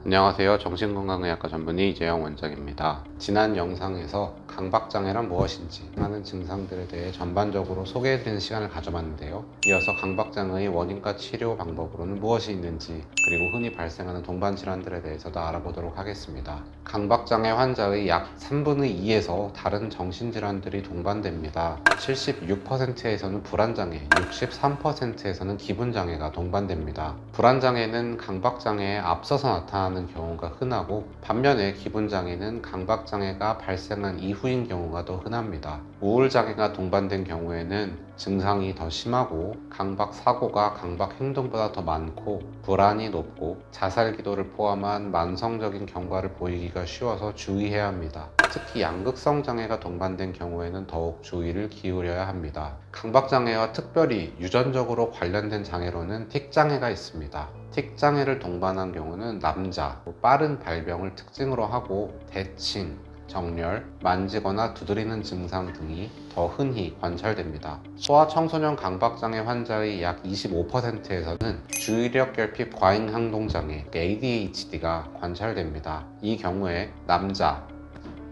안녕하세요. 정신건강의학과 전문의 이재영 원장입니다. 지난 영상에서 강박장애란 무엇인지 하는 증상들에 대해 전반적으로 소개해드리는 시간을 가져봤는데요. 이어서 강박장애의 원인과 치료 방법으로는 무엇이 있는지, 그리고 흔히 발생하는 동반 질환들에 대해서도 알아보도록 하겠습니다. 강박장애 환자의 약 3분의 2에서 다른 정신질환들이 동반됩니다. 76%에서는 불안장애, 63%에서는 기분장애가 동반됩니다. 불안장애는 강박장애에 앞서서 나타나는 경우가 흔하고, 반면에 기분장애는 강박장애가 발생한 이후인 경우가 더 흔합니다. 우울장애가 동반된 경우에는 증상이 더 심하고, 강박 사고가 강박 행동보다 더 많고, 불안이 높고, 자살 기도를 포함한 만성적인 경과를 보이기가 쉬워서 주의해야 합니다. 특히 양극성 장애가 동반된 경우에는 더욱 주의를 기울여야 합니다. 강박장애와 특별히 유전적으로 관련된 장애로는 틱장애가 있습니다. 틱장애를 동반한 경우는 남자, 빠른 발병을 특징으로 하고 대칭, 정렬, 만지거나 두드리는 증상 등이 더 흔히 관찰됩니다. 소아청소년 강박장애 환자의 약 25%에서는 주의력 결핍 과잉 행동장애 ADHD가 관찰됩니다. 이 경우에 남자,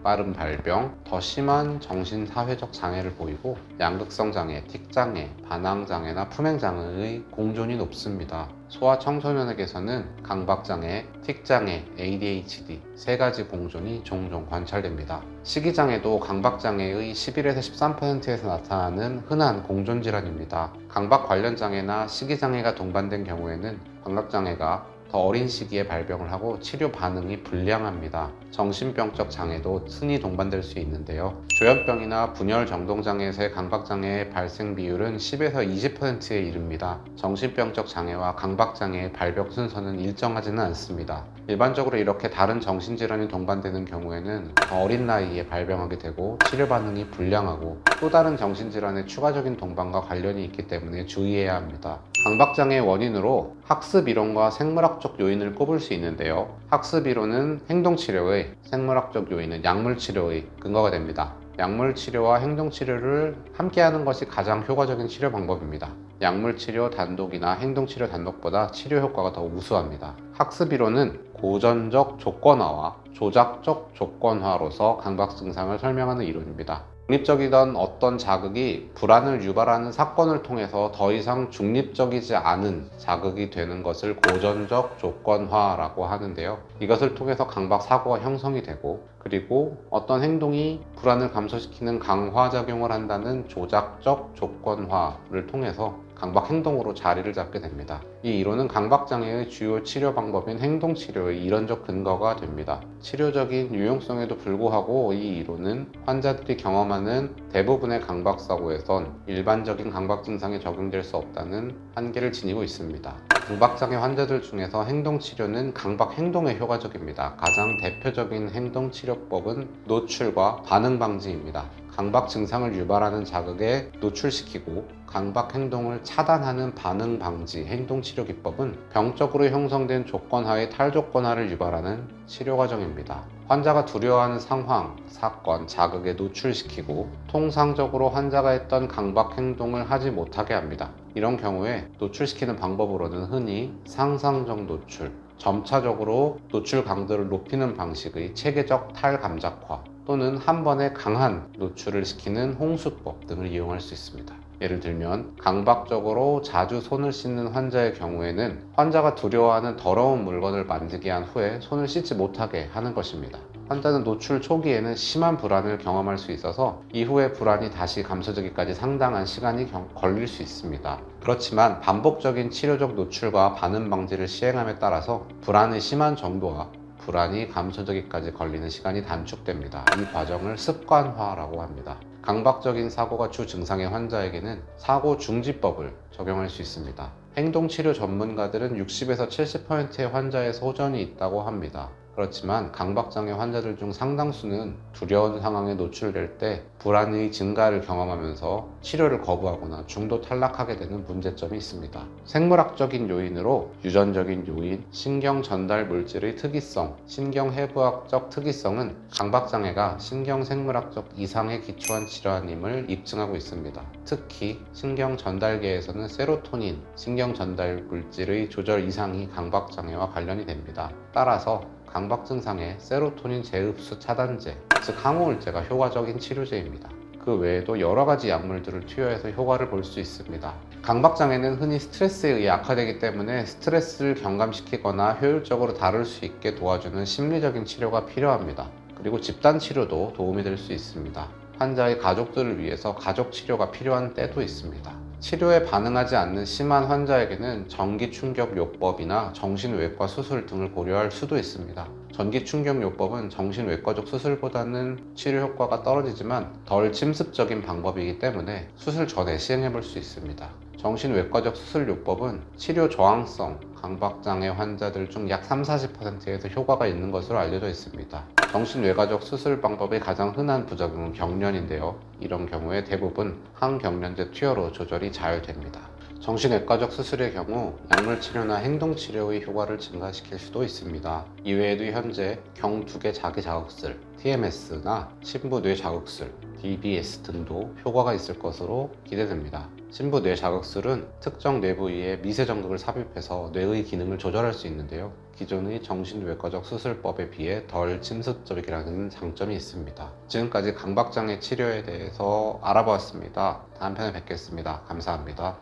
빠른 발병, 더 심한 정신사회적 장애를 보이고, 양극성 장애, 틱장애, 반항장애나 품행장애의 공존이 높습니다. 소아청소년에게서는 강박장애, 틱장애, ADHD 세 가지 공존이 종종 관찰됩니다. 식이장애도 강박장애의 11에서 13%에서 나타나는 흔한 공존질환입니다. 강박 관련 장애나 식이장애가 동반된 경우에는 감각장애가 더 어린 시기에 발병을 하고 치료 반응이 불량합니다. 정신병적 장애도 흔히 동반될 수 있는데요. 조현병이나 분열 정동장애에서의 강박장애의 발생 비율은 10에서 20%에 이릅니다. 정신병적 장애와 강박장애의 발병 순서는 일정하지는 않습니다. 일반적으로 이렇게 다른 정신질환이 동반되는 경우에는 더 어린 나이에 발병하게 되고 치료 반응이 불량하고, 또 다른 정신질환의 추가적인 동반과 관련이 있기 때문에 주의해야 합니다. 강박장애의 원인으로 학습이론과 생물학적 요인을 꼽을 수 있는데요. 학습이론은 행동치료의, 생물학적 요인은 약물치료의 근거가 됩니다. 약물치료와 행동치료를 함께하는 것이 가장 효과적인 치료 방법입니다. 약물치료 단독이나 행동치료 단독보다 치료 효과가 더 우수합니다. 학습이론은 고전적 조건화와 조작적 조건화로서 강박 증상을 설명하는 이론입니다. 중립적이던 어떤 자극이 불안을 유발하는 사건을 통해서 더 이상 중립적이지 않은 자극이 되는 것을 고전적 조건화라고 하는데요. 이것을 통해서 강박 사고가 형성이 되고, 그리고 어떤 행동이 불안을 감소시키는 강화작용을 한다는 조작적 조건화를 통해서 강박 행동으로 자리를 잡게 됩니다. 이 이론은 강박장애의 주요 치료 방법인 행동치료의 이론적 근거가 됩니다. 치료적인 유용성에도 불구하고 이 이론은 환자들이 경험하는 대부분의 강박사고에선 일반적인 강박 증상에 적용될 수 없다는 한계를 지니고 있습니다. 강박장애 환자들 중에서 행동치료는 강박 행동에 효과적입니다. 가장 대표적인 행동치료법은 노출과 반응 방지입니다. 강박 증상을 유발하는 자극에 노출시키고 강박 행동을 차단하는 반응 방지 행동치료 기법은 병적으로 형성된 조건하의 탈조건화를 유발하는 치료 과정입니다. 환자가 두려워하는 상황, 사건, 자극에 노출시키고 통상적으로 환자가 했던 강박 행동을 하지 못하게 합니다. 이런 경우에 노출시키는 방법으로는 흔히 상상적 노출, 점차적으로 노출 강도를 높이는 방식의 체계적 탈감작화, 또는 한 번에 강한 노출을 시키는 홍수법 등을 이용할 수 있습니다. 예를 들면 강박적으로 자주 손을 씻는 환자의 경우에는 환자가 두려워하는 더러운 물건을 만지게 한 후에 손을 씻지 못하게 하는 것입니다. 환자는 노출 초기에는 심한 불안을 경험할 수 있어서 이후에 불안이 다시 감소되기까지 상당한 시간이 걸릴 수 있습니다. 그렇지만 반복적인 치료적 노출과 반응 방지를 시행함에 따라서 불안의 심한 정도와 불안이 감소되기까지 걸리는 시간이 단축됩니다. 이 과정을 습관화라고 합니다. 강박적인 사고가 주 증상의 환자에게는 사고 중지법을 적용할 수 있습니다. 행동치료 전문가들은 60에서 70%의 환자의 소전이 있다고 합니다. 그렇지만 강박장애 환자들 중 상당수는 두려운 상황에 노출될 때 불안의 증가를 경험하면서 치료를 거부하거나 중도 탈락하게 되는 문제점이 있습니다. 생물학적인 요인으로 유전적인 요인, 신경 전달 물질의 특이성, 신경해부학적 특이성은 강박장애가 신경생물학적 이상에 기초한 질환임을 입증하고 있습니다. 특히 신경 전달계에서는 세로토닌, 신경 전달 물질의 조절 이상이 강박장애와 관련이 됩니다. 따라서 강박 증상에 세로토닌 재흡수 차단제, 즉 항우울제가 효과적인 치료제입니다. 그 외에도 여러 가지 약물들을 투여해서 효과를 볼 수 있습니다. 강박장애는 흔히 스트레스에 의해 악화되기 때문에 스트레스를 경감시키거나 효율적으로 다룰 수 있게 도와주는 심리적인 치료가 필요합니다. 그리고 집단 치료도 도움이 될 수 있습니다. 환자의 가족들을 위해서 가족 치료가 필요한 때도 있습니다. 치료에 반응하지 않는 심한 환자에게는 전기충격요법이나 정신외과 수술 등을 고려할 수도 있습니다. 전기충격요법은 정신외과적 수술보다는 치료 효과가 떨어지지만 덜 침습적인 방법이기 때문에 수술 전에 시행해 볼 수 있습니다. 정신외과적 수술요법은 치료 저항성 강박장애 환자들 중 약 30-40%에서 효과가 있는 것으로 알려져 있습니다. 정신외과적 수술 방법의 가장 흔한 부작용은 경련인데요. 이런 경우에 대부분 항경련제 투여로 조절이 잘 됩니다. 정신외과적 수술의 경우 약물치료나 행동치료의 효과를 증가시킬 수도 있습니다. 이외에도 현재 경두개 자기자극술, TMS나 신부뇌자극술, DBS 등도 효과가 있을 것으로 기대됩니다. 신부뇌자극술은 특정 뇌 부위에 미세정극을 삽입해서 뇌의 기능을 조절할 수 있는데요. 기존의 정신외과적 수술법에 비해 덜 침습적이라는 장점이 있습니다. 지금까지 강박장애 치료에 대해서 알아보았습니다. 다음 편에 뵙겠습니다. 감사합니다.